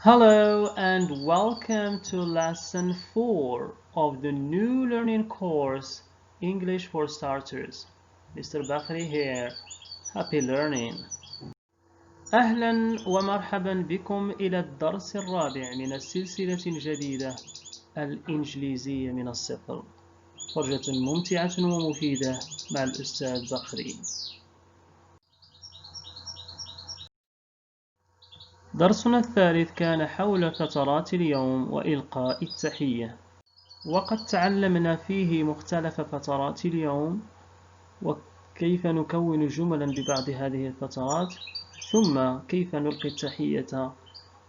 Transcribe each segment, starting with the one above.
Hello and welcome to lesson 4 of the new learning course English for Starters. Mr. Bakhri here. Happy learning. أهلا ومرحبا بكم إلى الدرس الرابع من السلسلة الجديدة الإنجليزية من الصفر. فرجة ممتعة ومفيدة مع الأستاذ بخري. درسنا الثالث كان حول فترات اليوم وإلقاء التحية، وقد تعلمنا فيه مختلف فترات اليوم وكيف نكون جملا ببعض هذه الفترات، ثم كيف نلقي التحية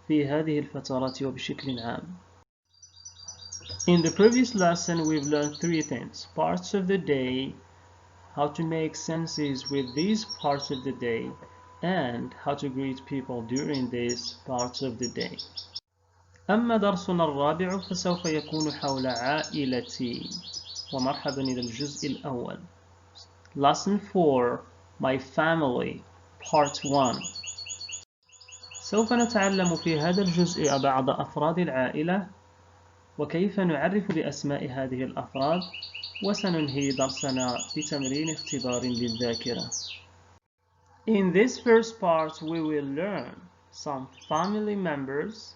في هذه الفترات وبشكل عام. In the previous lesson we've learned three things: parts of the day, how to make sentences with these parts of the day, and how to greet people during these parts of the day. أما درسنا الرابع فسوف يكون حول عائلتي. ومرحبا إلى الجزء الأول. Lesson 4 My Family Part 1. سوف نتعلم في هذا الجزء بعض أفراد العائلة وكيف نعرف بأسماء هذه الأفراد، وسننهي درسنا بتمرين اختبار للذاكرة. In this first part we will learn some family members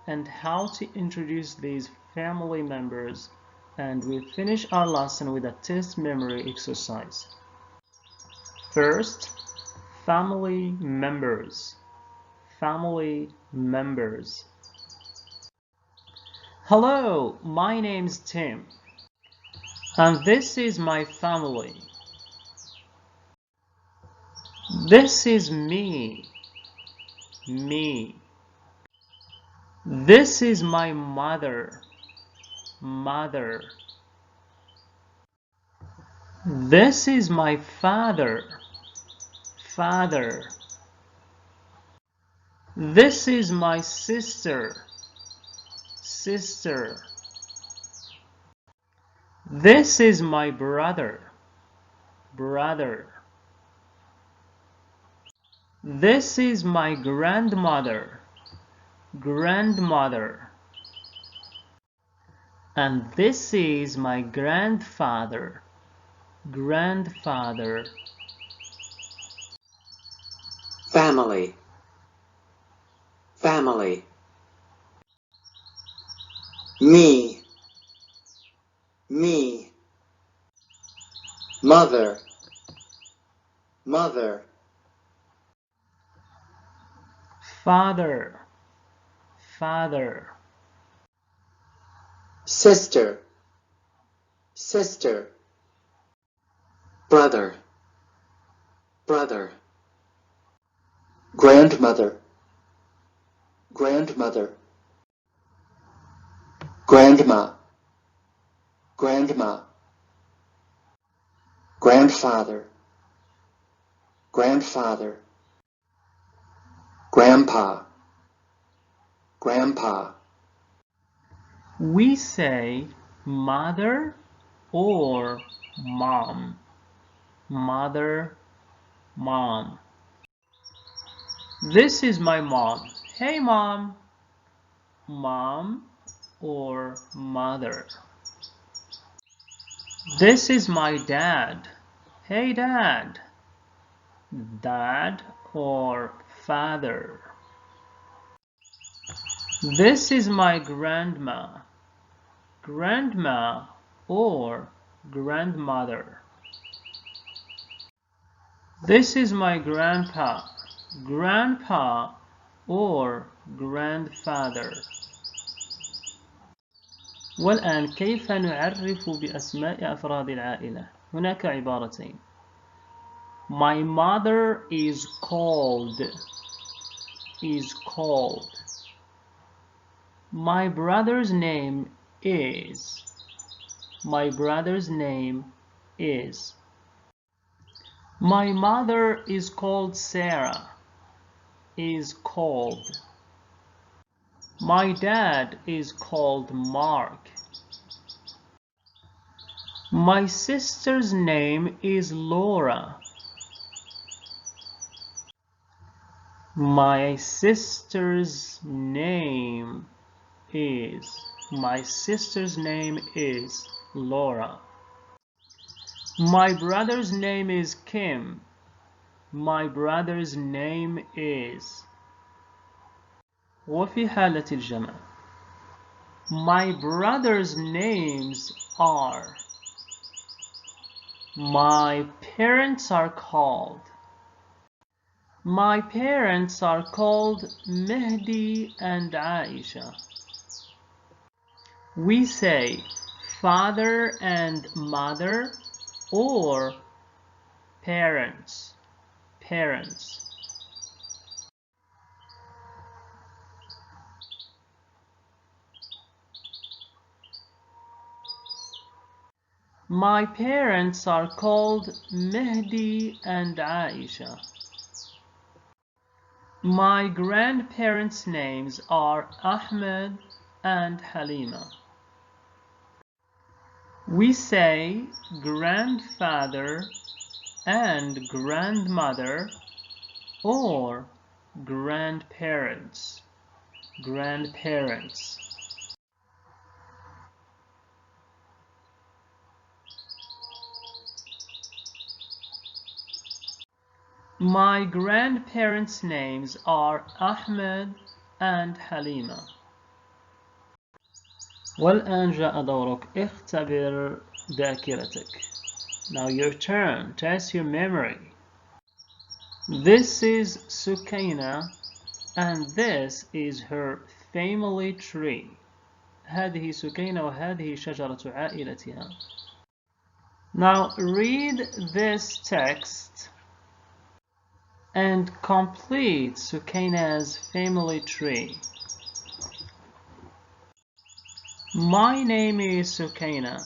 and how to introduce these family members, and we'll finish our lesson with a test memory exercise. First, family members. Family members. Hello, my name's Tim, and this is my family. This is me. This is my mother. This is my father. This is my sister. This is my brother. This is my grandmother. And this is my grandfather. Family. Me. Mother. Father. Sister. Brother. Grandmother. Grandma. Grandfather. Grandpa. We say mother or mom. This is my mom. Hey mom. Mom or mother. This is my dad. Hey dad. Dad or father. This is my grandma. Grandma or grandmother. This is my grandpa. Grandpa or grandfather. والآن كيف نعرف بأسماء أفراد العائلة؟ هناك عبارتين. My mother is called. My brother's name is. My mother is called Sarah. My dad is called Mark. My sister's name is Laura. My sister's name is Laura. My brother's name is Kim. My brother's name is. وفي حالة الجمع my brothers' names are. My parents are called. My parents are called Mehdi and Aisha. We say father and mother or parents. My parents are called Mehdi and Aisha. My grandparents' names are Ahmed and Halima. We say grandfather and grandmother or grandparents. My grandparents' names are Ahmed and Halima. والآن جاء دورك اختبر ذاكرتك. Now your turn. Test your memory. This is Sukaina and this is her family tree. هذه سكينة وهذه شجرة عائلتها. Now read this text and complete Sukaina's family tree. My name is Sukaina.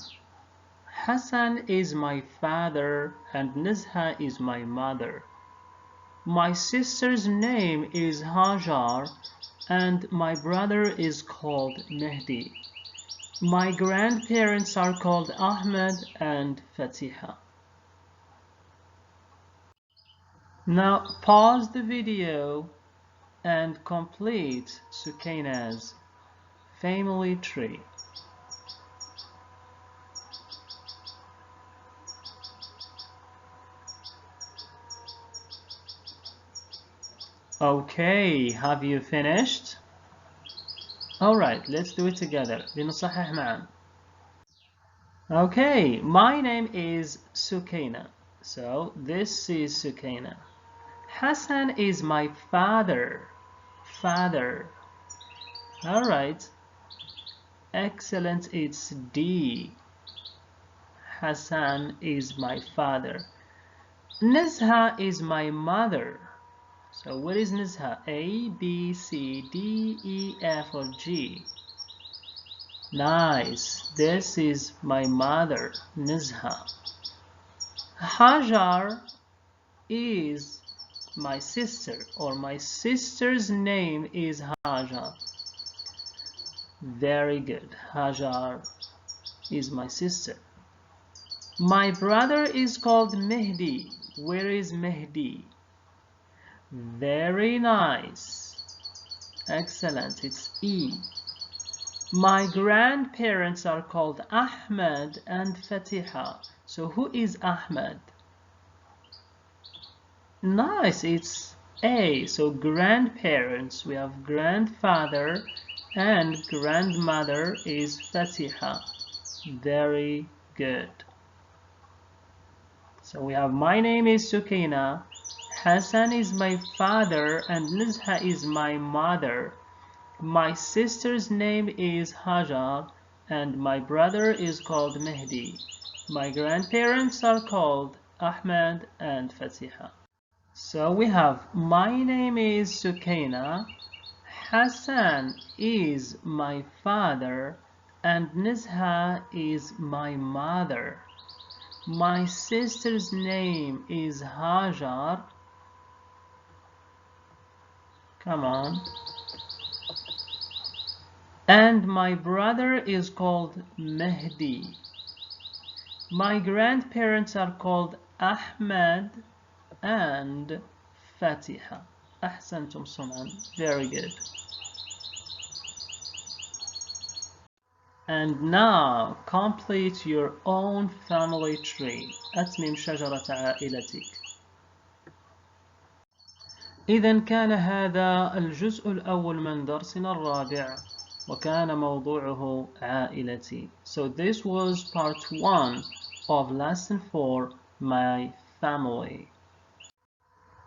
Hassan is my father and Nizha is my mother. My sister's name is Hajar and my brother is called Mehdi. My grandparents are called Ahmed and Fatiha. Now pause the video and complete Sukaina's family tree. Okay, have you finished? Alright, let's do it together. لنصحح معا. Okay, my name is Sukaina. So this is Sukaina. Hassan is my father. Alright. Excellent, it's D. Hassan is my father. Nizha is my mother. So what is Nizha? A, B, C, D, E, F, or G? Nice. This is my mother, Nizha. Hajar is my sister, or my sister's name is Hajar. Very good. Hajar is my sister. My brother is called Mehdi. Where is Mehdi? Very nice. Excellent. It's E. My grandparents are called Ahmed and Fatiha. So who is Ahmed? Nice. It's A. So grandparents. We have grandfather and grandmother is Fatiha. Very good. So we have my name is Sukaina. Hassan is my father and Nizha is my mother. My sister's name is Hajar and my brother is called Mehdi. My grandparents are called Ahmed and Fatiha. So we have my name is Sukaina. Hassan is my father and Nizha is my mother. My sister's name is Hajar. Come on. And my brother is called Mehdi. My grandparents are called Ahmed and Fatiha. أحسنتم صنعا. Very good. And now complete your own family tree. أتمم شجرة عائلتك. إذا كان هذا الجزء الأول من درسنا الرابع، وكان موضوعه عائلتي. So this was part 1 of lesson 4, my family.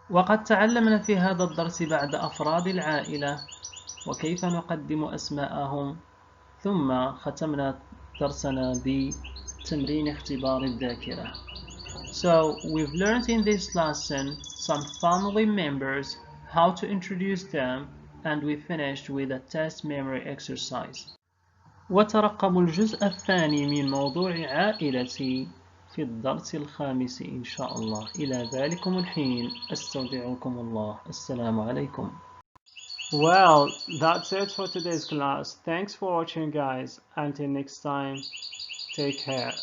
وقد تعلمنا في هذا الدرس بعد أفراد العائلة وكيف نقدم أسماءهم، ثم ختمنا درسنا بتمرين اختبار الذاكرة. So we've learned in this lesson some family members, how to introduce them, and we finished with a test memory exercise. وترقبوا الجزء الثاني من موضوع عائلتي في الدرس الخامس إن شاء الله. إلى ذلكم الحين أستودعكم الله. السلام عليكم. Well, that's it for today's class. Thanks for watching, guys. Until next time, take care.